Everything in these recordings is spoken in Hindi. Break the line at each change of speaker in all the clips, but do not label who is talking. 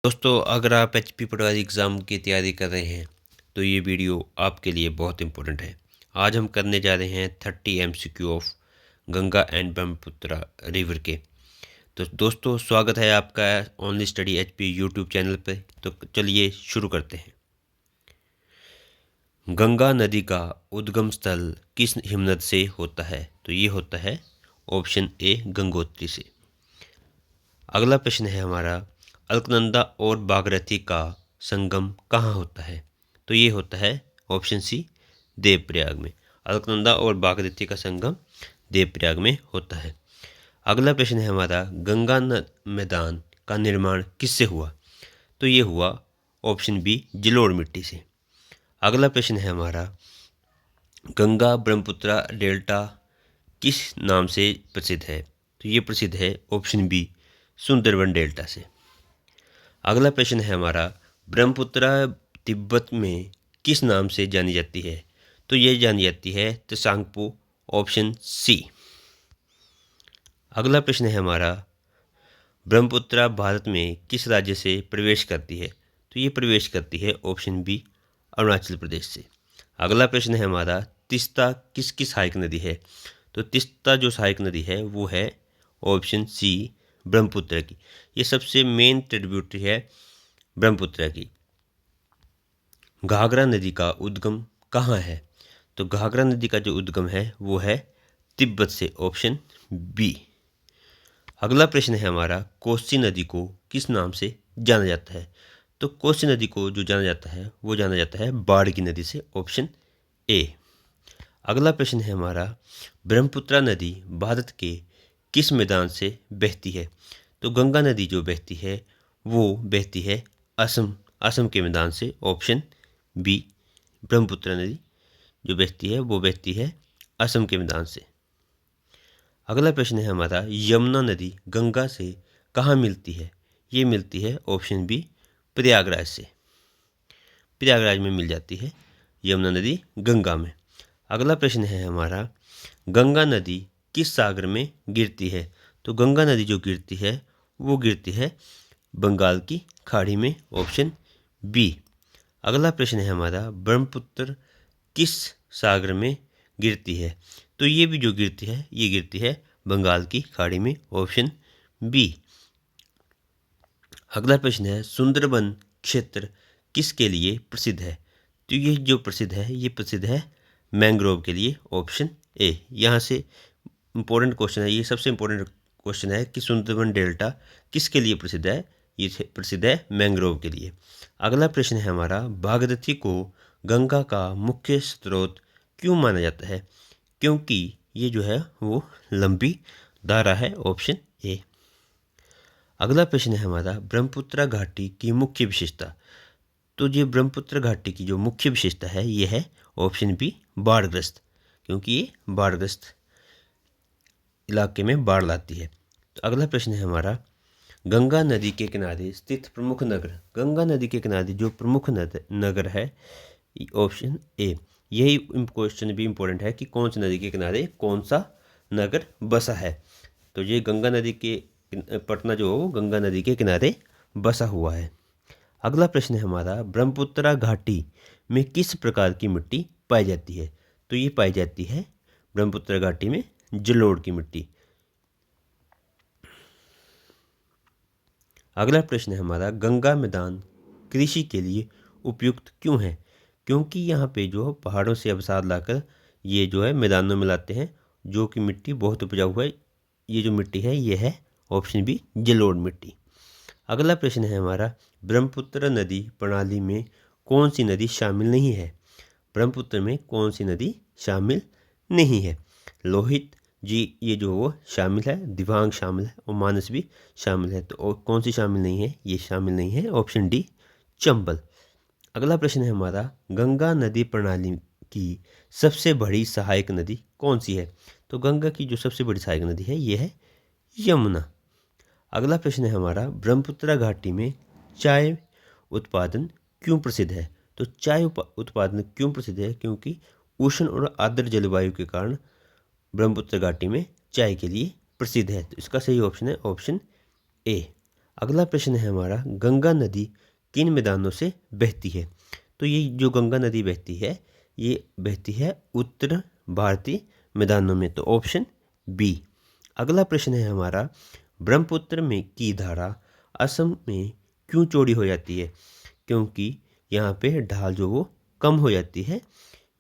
दोस्तों, अगर आप एचपी पटवारी एग्ज़ाम की तैयारी कर रहे हैं तो ये वीडियो आपके लिए बहुत इम्पोर्टेंट है। आज हम करने जा रहे हैं 30 MCQ of Ganga and Brahmaputra river के। तो दोस्तों, स्वागत है आपका only study HP YouTube channel पे। तो चलिए शुरू करते हैं। गंगा नदी का उद्गम स्थल किस हिमनद से होता है? तो ये होता है ऑप्शन ए गंगोत्री से। अगला प्रश्न है हमारा, अलकनंदा और बागरथी का संगम कहाँ होता है? तो ये होता है ऑप्शन सी देवप्रयाग में। अलकनंदा और बागरथी का संगम देवप्रयाग में होता है। अगला प्रश्न है हमारा, गंगा मैदान का निर्माण किससे हुआ? तो ये हुआ ऑप्शन बी जलोढ़ मिट्टी से। अगला प्रश्न है हमारा, गंगा ब्रह्मपुत्र डेल्टा किस नाम से प्रसिद्ध है? तो ये प्रसिद्ध है ऑप्शन बी सुंदरबन डेल्टा से। अगला प्रश्न है हमारा, ब्रह्मपुत्र तिब्बत में किस नाम से जानी जाती है? तो ये जानी जाती है त्सांगपो, ऑप्शन सी। अगला प्रश्न है हमारा, ब्रह्मपुत्र भारत में किस राज्य से प्रवेश करती है? तो ये प्रवेश करती है ऑप्शन बी अरुणाचल प्रदेश से। अगला प्रश्न है हमारा, तीस्ता किसकी सहायक नदी है? तो तीस्ता जो सहायक नदी है वो है ऑप्शन सी ब्रह्मपुत्र की। ये सबसे मेन ट्रिब्यूटरी है ब्रह्मपुत्र की। घाघरा नदी का उद्गम कहाँ है? तो घाघरा नदी का जो उद्गम है वो है तिब्बत से, ऑप्शन बी। अगला प्रश्न है हमारा, कोसी नदी को किस नाम से जाना जाता है? तो कोसी नदी को जो जाना जाता है वो जाना जाता है बाढ़ की नदी से, ऑप्शन ए। अगला प्रश्न है हमारा, ब्रह्मपुत्र नदी भारत के किस मैदान से बहती है? तो गंगा नदी जो बहती है वो बहती है असम के मैदान से, ऑप्शन बी। ब्रह्मपुत्र नदी जो बहती है वो बहती है असम के मैदान से। अगला प्रश्न है हमारा, यमुना नदी गंगा से कहाँ मिलती है? ये मिलती है ऑप्शन बी प्रयागराज से। प्रयागराज में मिल जाती है यमुना नदी गंगा में। अगला प्रश्न है हमारा, गंगा नदी किस सागर में गिरती है? तो गंगा नदी जो गिरती है वो गिरती है बंगाल की खाड़ी में, ऑप्शन बी। अगला प्रश्न है हमारा, ब्रह्मपुत्र किस सागर में गिरती है? तो ये भी जो गिरती है ये गिरती है बंगाल की खाड़ी में, ऑप्शन बी। अगला प्रश्न है, सुंदरबन क्षेत्र किसके लिए प्रसिद्ध है? तो ये जो प्रसिद्ध है ये प्रसिद्ध है मैंग्रोव के लिए, ऑप्शन ए। यहाँ से इम्पोर्टेंट क्वेश्चन है, ये सबसे इम्पोर्टेंट क्वेश्चन है कि सुंदरबन डेल्टा किसके लिए प्रसिद्ध है? ये प्रसिद्ध है मैंग्रोव के लिए। अगला प्रश्न है हमारा, भागीरथी को गंगा का मुख्य स्रोत क्यों माना जाता है? क्योंकि ये जो है वो लंबी धारा है, ऑप्शन ए। अगला प्रश्न है हमारा, ब्रह्मपुत्र घाटी की मुख्य विशेषता। तो ये ब्रह्मपुत्र घाटी की जो मुख्य विशेषता है ये है ऑप्शन बी बाढ़ग्रस्त, क्योंकि ये बाढ़ग्रस्त इलाके में बाढ़ लाती है। तो अगला प्रश्न है हमारा, गंगा नदी के किनारे स्थित प्रमुख नगर। गंगा नदी के किनारे जो प्रमुख नगर है, ऑप्शन ए। यही क्वेश्चन भी इम्पोर्टेंट है कि कौन सी नदी के किनारे कौन सा नगर बसा है। तो ये गंगा नदी के पटना जो हो गंगा नदी के किनारे बसा हुआ है। अगला प्रश्न है हमारा, ब्रह्मपुत्र घाटी में किस प्रकार की मिट्टी पाई जाती है? तो ये पाई जाती है ब्रह्मपुत्र घाटी में जलोढ़ की मिट्टी। अगला प्रश्न है हमारा, गंगा मैदान कृषि के लिए उपयुक्त क्यों है? क्योंकि यहाँ पे जो पहाड़ों से अवसाद लाकर ये जो है मैदानों में लाते हैं, जो कि मिट्टी बहुत उपजाऊ है। ये जो मिट्टी है ये है ऑप्शन बी जलोढ़ मिट्टी। अगला प्रश्न है हमारा, ब्रह्मपुत्र नदी प्रणाली में कौन सी नदी शामिल नहीं है? ब्रह्मपुत्र में कौन सी नदी शामिल नहीं है? लोहित जी ये जो वो शामिल है, दिबांग शामिल है और मानस भी शामिल है। तो और कौन सी शामिल नहीं है? ये शामिल नहीं है, ऑप्शन डी चंबल। अगला प्रश्न है हमारा, गंगा नदी प्रणाली की सबसे बड़ी सहायक नदी कौन सी है? तो गंगा की जो सबसे बड़ी सहायक नदी है ये है यमुना। अगला प्रश्न है हमारा, ब्रह्मपुत्र घाटी में चाय उत्पादन क्यों प्रसिद्ध है? तो चाय उत्पादन क्यों प्रसिद्ध है? क्योंकि उष्ण और आर्द्र जलवायु के कारण ब्रह्मपुत्र घाटी में चाय के लिए प्रसिद्ध है। तो इसका सही ऑप्शन है ऑप्शन ए। अगला प्रश्न है हमारा, गंगा नदी किन मैदानों से बहती है? तो ये जो गंगा नदी बहती है ये बहती है उत्तर भारतीय मैदानों में, तो ऑप्शन बी। अगला प्रश्न है हमारा, ब्रह्मपुत्र में की धारा असम में क्यों चौड़ी हो जाती है? क्योंकि यहाँ पे ढाल जो वो कम हो जाती है,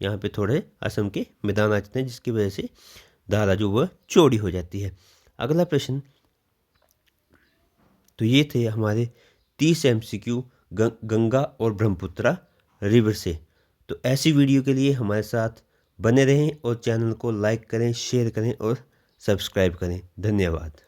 यहाँ पे थोड़े असम के मैदान आ जाते हैं जिसकी वजह से धारा जो वह चौड़ी हो जाती है। अगला प्रश्न, तो ये थे हमारे 30 MCQ गंगा और ब्रह्मपुत्रा रिवर से। तो ऐसी वीडियो के लिए हमारे साथ बने रहें और चैनल को लाइक करें, शेयर करें और सब्सक्राइब करें। धन्यवाद।